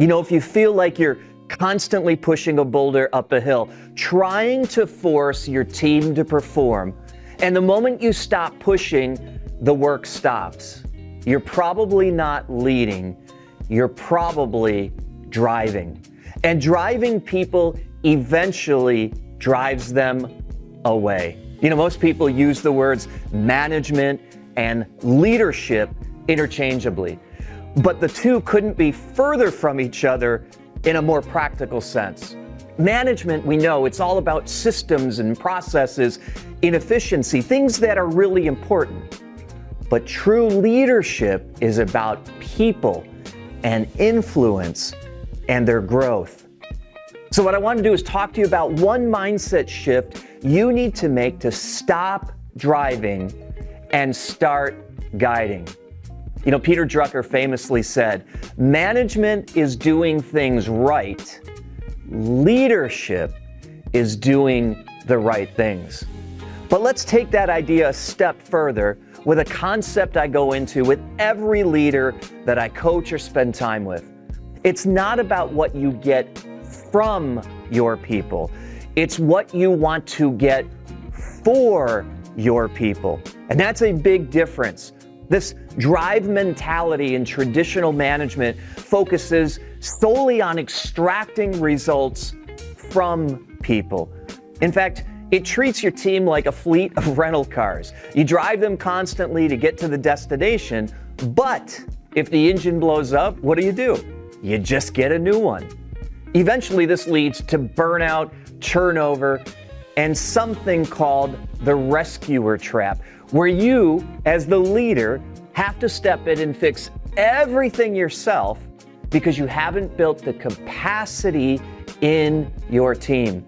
If you feel like you're constantly pushing a boulder up a hill, trying to force your team to perform, and the moment you stop pushing, the work stops. You're probably not leading, you're probably driving. And driving people eventually drives them away. Most people use the words management and leadership interchangeably, but the two couldn't be further from each other in a more practical sense. Management, we know, it's all about systems and processes, inefficiency, things that are really important. But true leadership is about people and influence and their growth. So what I want to do is talk to you about one mindset shift you need to make to stop driving and start guiding. Peter Drucker famously said, management is doing things right. Leadership is doing the right things. But let's take that idea a step further with a concept I go into with every leader that I coach or spend time with. It's not about what you get from your people. It's what you want to get for your people. And that's a big difference. This drive mentality in traditional management focuses solely on extracting results from people. In fact, it treats your team like a fleet of rental cars. You drive them constantly to get to the destination, but if the engine blows up, what do? You just get a new one. Eventually, this leads to burnout, turnover, and something called the rescuer trap, where you, as the leader, have to step in and fix everything yourself because you haven't built the capacity in your team.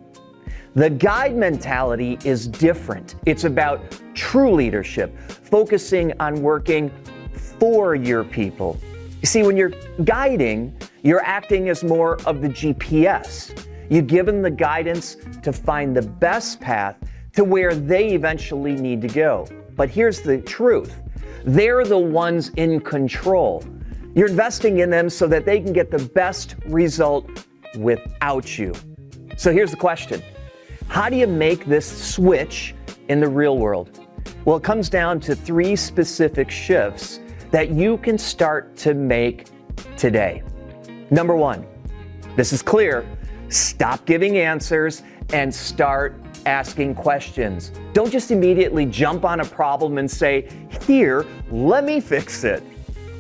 The guide mentality is different. It's about true leadership, focusing on working for your people. You see, when you're guiding, you're acting as more of the GPS. You give them the guidance to find the best path to where they eventually need to go. But here's the truth. They're the ones in control. You're investing in them so that they can get the best result without you. So here's the question. How do you make this switch in the real world? Well, it comes down to 3 specific shifts that you can start to make today. Number 1, this is clear. Stop giving answers and start asking questions. Don't just immediately jump on a problem and say, here, let me fix it.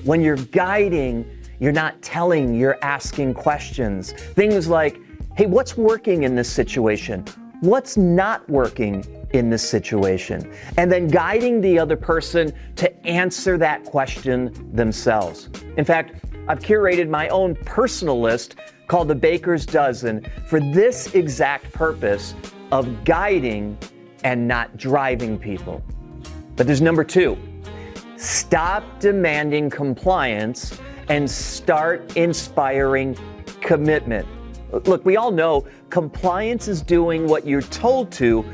When you're guiding, you're not telling, you're asking questions. Things like, hey, what's working in this situation? What's not working in this situation? And then guiding the other person to answer that question themselves. In fact, I've curated my own personal list called the Baker's Dozen for this exact purpose of guiding and not driving people. But there's number 2. Stop demanding compliance and start inspiring commitment. Look, we all know compliance is doing what you're told to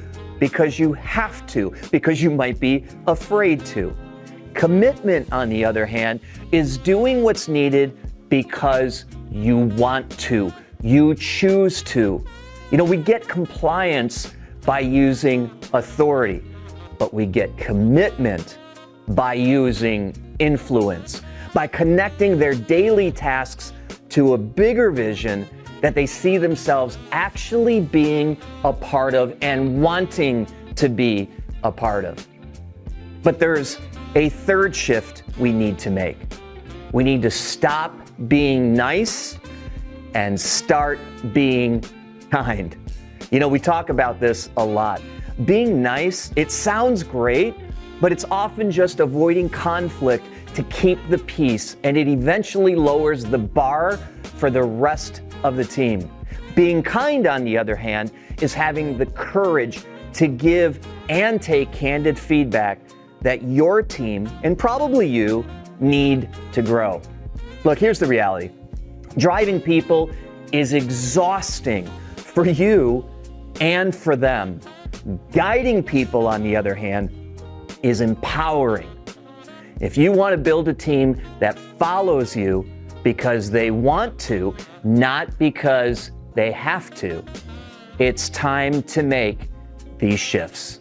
because you have to, because you might be afraid to. Commitment, on the other hand, is doing what's needed because you want to, you choose to. We get compliance by using authority, but we get commitment by using influence, by connecting their daily tasks to a bigger vision that they see themselves actually being a part of and wanting to be a part of. But there's a 3rd shift we need to make. We need to stop being nice and start being kind. We talk about this a lot. Being nice, it sounds great, but it's often just avoiding conflict to keep the peace, and it eventually lowers the bar for the rest of the team. Being kind, on the other hand, is having the courage to give and take candid feedback that your team, and probably you, need to grow. Look, here's the reality. Driving people is exhausting for you and for them. Guiding people, on the other hand, is empowering. If you want to build a team that follows you, because they want to, not because they have to. It's time to make these shifts.